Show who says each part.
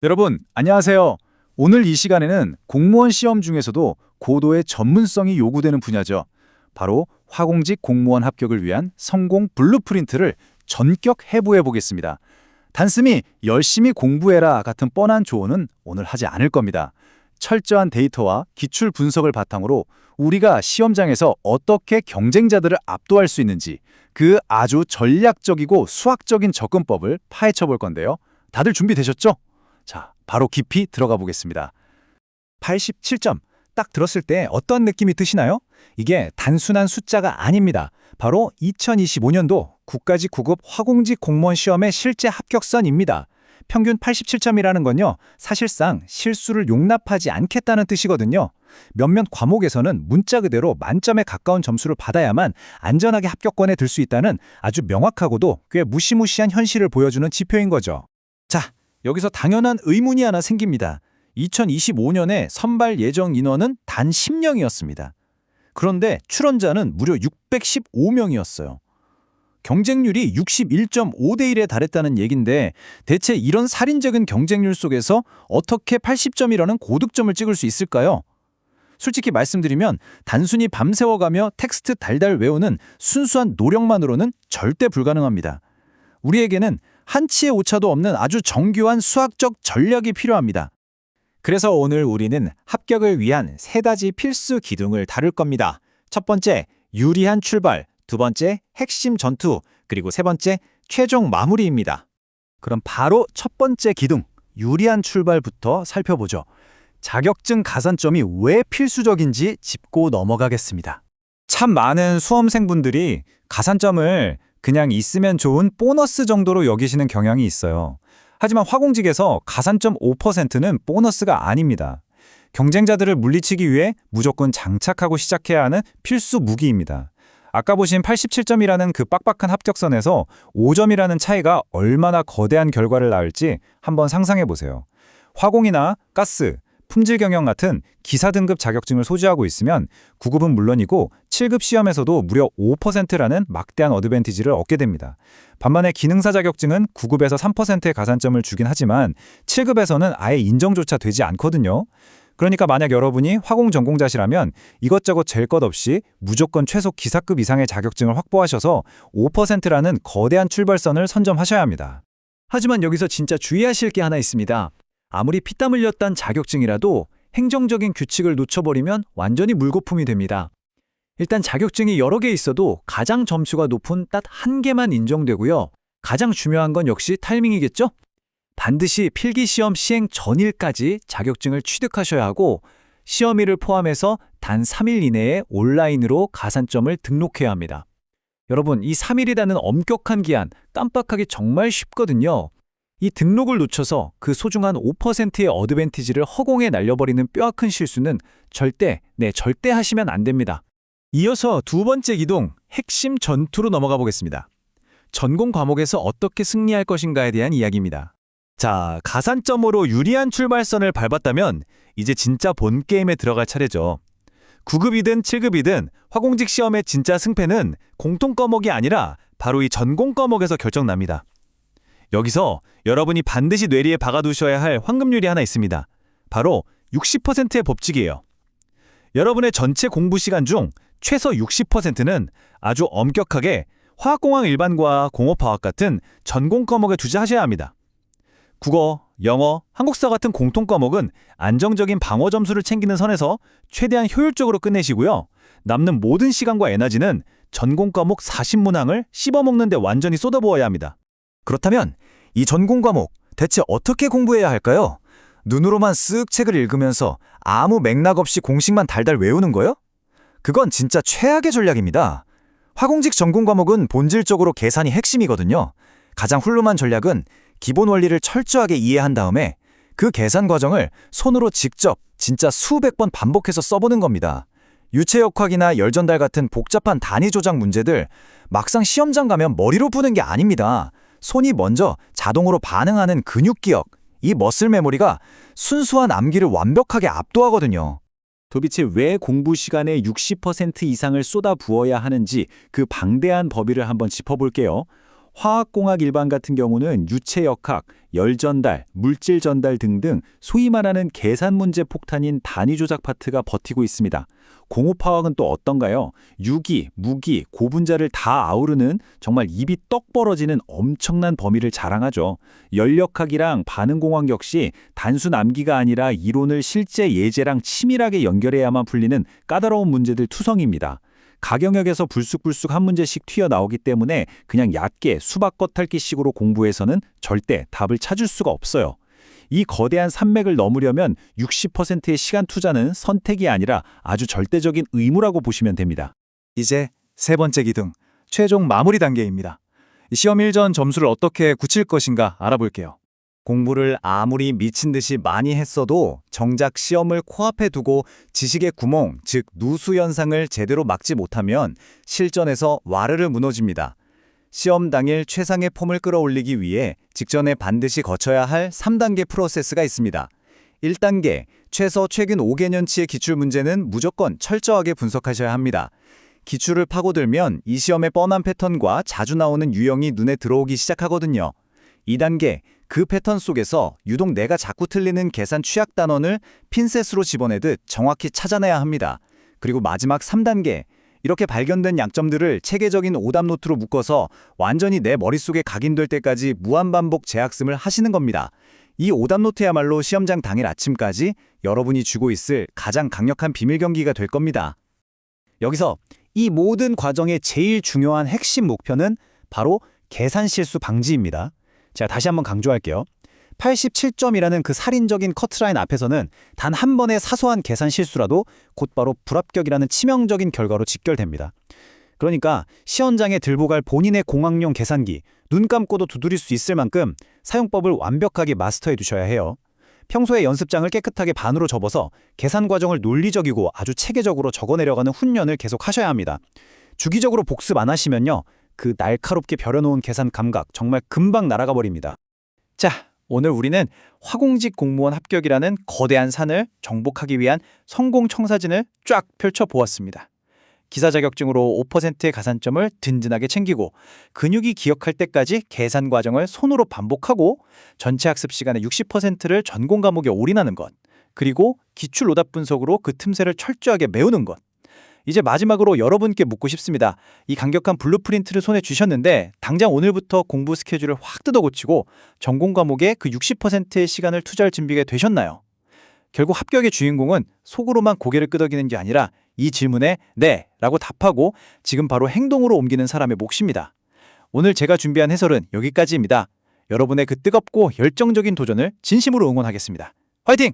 Speaker 1: 여러분, 안녕하세요. 오늘 이 시간에는 공무원 시험 중에서도 고도의 전문성이 요구되는 분야죠. 바로 화공직 공무원 합격을 위한 성공 블루프린트를 전격 해부해 보겠습니다. 단순히 열심히 공부해라 같은 뻔한 조언은 오늘 하지 않을 겁니다. 철저한 데이터와 기출 분석을 바탕으로 우리가 시험장에서 어떻게 경쟁자들을 압도할 수 있는지 그 아주 전략적이고 수학적인 접근법을 파헤쳐 볼 건데요. 다들 준비되셨죠? 자, 바로 깊이 들어가 보겠습니다.
Speaker 2: 87점. 딱 들었을 때 어떤 느낌이 드시나요? 이게 단순한 숫자가 아닙니다. 바로 2025년도 국가직 9급 화공직 공무원 시험의 실제 합격선입니다. 평균 87점이라는 건요, 사실상 실수를 용납하지 않겠다는 뜻이거든요. 몇몇 과목에서는 문자 그대로 만점에 가까운 점수를 받아야만 안전하게 합격권에 들 수 있다는 아주 명확하고도 꽤 무시무시한 현실을 보여주는 지표인 거죠. 자, 여기서 당연한 의문이 하나 생깁니다. 2025년에 선발 예정 인원은 단 10명이었습니다. 그런데 출원자는 무려 615명이었어요. 경쟁률이 61.5대 1에 달했다는 얘긴데 대체 이런 살인적인 경쟁률 속에서 어떻게 80점이라는 고득점을 찍을 수 있을까요? 솔직히 말씀드리면 단순히 밤새워가며 텍스트 달달 외우는 순수한 노력만으로는 절대 불가능합니다. 우리에게는 한치의 오차도 없는 아주 정교한 수학적 전략이 필요합니다. 그래서 오늘 우리는 합격을 위한 세 가지 필수 기둥을 다룰 겁니다. 첫 번째, 유리한 출발. 두 번째, 핵심 전투. 그리고 세 번째, 최종 마무리입니다.
Speaker 1: 그럼 바로 첫 번째 기둥, 유리한 출발부터 살펴보죠. 자격증 가산점이 왜 필수적인지 짚고 넘어가겠습니다.
Speaker 2: 참 많은 수험생분들이 가산점을 그냥 있으면 좋은 보너스 정도로 여기시는 경향이 있어요. 하지만 화공직에서 가산점 5%는 보너스가 아닙니다. 경쟁자들을 물리치기 위해 무조건 장착하고 시작해야 하는 필수 무기입니다. 아까 보신 87점이라는 그 빡빡한 합격선에서 5점이라는 차이가 얼마나 거대한 결과를 낳을지 한번 상상해 보세요. 화공이나 가스, 품질 경영 같은 기사 등급 자격증을 소지하고 있으면 9급은 물론이고 7급 시험에서도 무려 5%라는 막대한 어드밴티지를 얻게 됩니다. 반면에 기능사 자격증은 9급에서 3%의 가산점을 주긴 하지만 7급에서는 아예 인정조차 되지 않거든요. 그러니까 만약 여러분이 화공 전공자시라면 이것저것 잴 것 없이 무조건 최소 기사급 이상의 자격증을 확보하셔서 5%라는 거대한 출발선을 선점하셔야 합니다.
Speaker 1: 하지만 여기서 진짜 주의하실 게 하나 있습니다. 아무리 피땀 흘렸단 자격증이라도 행정적인 규칙을 놓쳐버리면 완전히 물거품이 됩니다. 일단 자격증이 여러 개 있어도 가장 점수가 높은 딱 한 개만 인정되고요. 가장 중요한 건 역시 타이밍이겠죠? 반드시 필기시험 시행 전일까지 자격증을 취득하셔야 하고 시험일을 포함해서 단 3일 이내에 온라인으로 가산점을 등록해야 합니다. 여러분, 이 3일이라는 엄격한 기한 깜빡하기 정말 쉽거든요. 이 등록을 놓쳐서 그 소중한 5%의 어드밴티지를 허공에 날려버리는 뼈아픈 실수는 절대 하시면 안 됩니다. 이어서 두 번째 기둥, 핵심 전투로 넘어가 보겠습니다. 전공 과목에서 어떻게 승리할 것인가에 대한 이야기입니다.
Speaker 2: 자, 가산점으로 유리한 출발선을 밟았다면 이제 진짜 본 게임에 들어갈 차례죠. 9급이든 7급이든 화공직 시험의 진짜 승패는 공통 과목이 아니라 바로 이 전공 과목에서 결정납니다. 여기서 여러분이 반드시 뇌리에 박아두셔야 할 황금률이 하나 있습니다. 바로 60%의 법칙이에요. 여러분의 전체 공부 시간 중 최소 60%는 아주 엄격하게 화학공학 일반과 공업화학 같은 전공 과목에 투자하셔야 합니다. 국어, 영어, 한국사 같은 공통 과목은 안정적인 방어 점수를 챙기는 선에서 최대한 효율적으로 끝내시고요. 남는 모든 시간과 에너지는 전공 과목 40문항을 씹어먹는 데 완전히 쏟아부어야 합니다.
Speaker 3: 그렇다면 이 전공 과목 대체 어떻게 공부해야 할까요? 눈으로만 쓱 책을 읽으면서 아무 맥락 없이 공식만 달달 외우는 거요? 그건 진짜 최악의 전략입니다. 화공직 전공 과목은 본질적으로 계산이 핵심이거든요. 가장 훌륭한 전략은 기본 원리를 철저하게 이해한 다음에 그 계산 과정을 손으로 직접 진짜 수백 번 반복해서 써보는 겁니다. 유체역학이나 열전달 같은 복잡한 단위 조작 문제들 막상 시험장 가면 머리로 푸는 게 아닙니다. 손이 먼저 자동으로 반응하는 근육 기억, 이 머슬 메모리가 순수한 암기를 완벽하게 압도하거든요.
Speaker 1: 도대체 왜 공부 시간의 60% 이상을 쏟아 부어야 하는지 그 방대한 법의를 한번 짚어볼게요. 화학공학 일반 같은 경우는 유체역학, 열전달, 물질 전달 등등 소위 말하는 계산 문제 폭탄인 단위 조작 파트가 버티고 있습니다. 공업화학은 또 어떤가요? 유기, 무기, 고분자를 다 아우르는 정말 입이 떡 벌어지는 엄청난 범위를 자랑하죠. 연력학이랑 반응공학 역시 단순 암기가 아니라 이론을 실제 예제랑 치밀하게 연결해야만 풀리는 까다로운 문제들 투성입니다. 가경역에서 불쑥불쑥 한 문제씩 튀어나오기 때문에 그냥 얕게 수박 겉핥기식으로 공부해서는 절대 답을 찾을 수가 없어요. 이 거대한 산맥을 넘으려면 60%의 시간 투자는 선택이 아니라 아주 절대적인 의무라고 보시면 됩니다.
Speaker 2: 이제 세 번째 기둥, 최종 마무리 단계입니다. 시험 일전 점수를 어떻게 굳힐 것인가 알아볼게요. 공부를 아무리 미친 듯이 많이 했어도 정작 시험을 코앞에 두고 지식의 구멍, 즉 누수 현상을 제대로 막지 못하면 실전에서 와르르 무너집니다. 시험 당일 최상의 폼을 끌어올리기 위해 직전에 반드시 거쳐야 할 3단계 프로세스가 있습니다. 1단계, 최소 최근 5개년치의 기출문제는 무조건 철저하게 분석하셔야 합니다. 기출을 파고들면 이 시험의 뻔한 패턴과 자주 나오는 유형이 눈에 들어오기 시작하거든요. 2단계, 그 패턴 속에서 유독 내가 자꾸 틀리는 계산 취약 단원을 핀셋으로 집어내듯 정확히 찾아내야 합니다. 그리고 마지막 3단계, 이렇게 발견된 약점들을 체계적인 오답 노트로 묶어서 완전히 내 머릿속에 각인될 때까지 무한반복 재학습을 하시는 겁니다. 이 오답 노트야말로 시험장 당일 아침까지 여러분이 쥐고 있을 가장 강력한 비밀 경기가 될 겁니다. 여기서 이 모든 과정의 제일 중요한 핵심 목표는 바로 계산 실수 방지입니다. 제가 다시 한번 강조할게요. 87점이라는 그 살인적인 커트라인 앞에서는 단 한 번의 사소한 계산 실수라도 곧바로 불합격이라는 치명적인 결과로 직결됩니다. 그러니까 시험장에 들고 갈 본인의 공학용 계산기, 눈 감고도 두드릴 수 있을 만큼 사용법을 완벽하게 마스터해 두셔야 해요. 평소에 연습장을 깨끗하게 반으로 접어서 계산 과정을 논리적이고 아주 체계적으로 적어내려가는 훈련을 계속 하셔야 합니다. 주기적으로 복습 안 하시면요, 그 날카롭게 벼려놓은 계산 감각 정말 금방 날아가 버립니다. 자, 오늘 우리는 화공직 공무원 합격이라는 거대한 산을 정복하기 위한 성공 청사진을 쫙 펼쳐보았습니다. 기사 자격증으로 5%의 가산점을 든든하게 챙기고 근육이 기억할 때까지 계산 과정을 손으로 반복하고 전체 학습 시간의 60%를 전공 과목에 올인하는 것, 그리고 기출 오답 분석으로 그 틈새를 철저하게 메우는 것. 이제 마지막으로 여러분께 묻고 싶습니다. 이 강력한 블루프린트를 손에 쥐셨는데 당장 오늘부터 공부 스케줄을 확 뜯어 고치고 전공 과목에 그 60%의 시간을 투자할 준비가 되셨나요? 결국 합격의 주인공은 속으로만 고개를 끄덕이는 게 아니라 이 질문에 네 라고 답하고 지금 바로 행동으로 옮기는 사람의 몫입니다. 오늘 제가 준비한 해설은 여기까지입니다. 여러분의 그 뜨겁고 열정적인 도전을 진심으로 응원하겠습니다. 화이팅!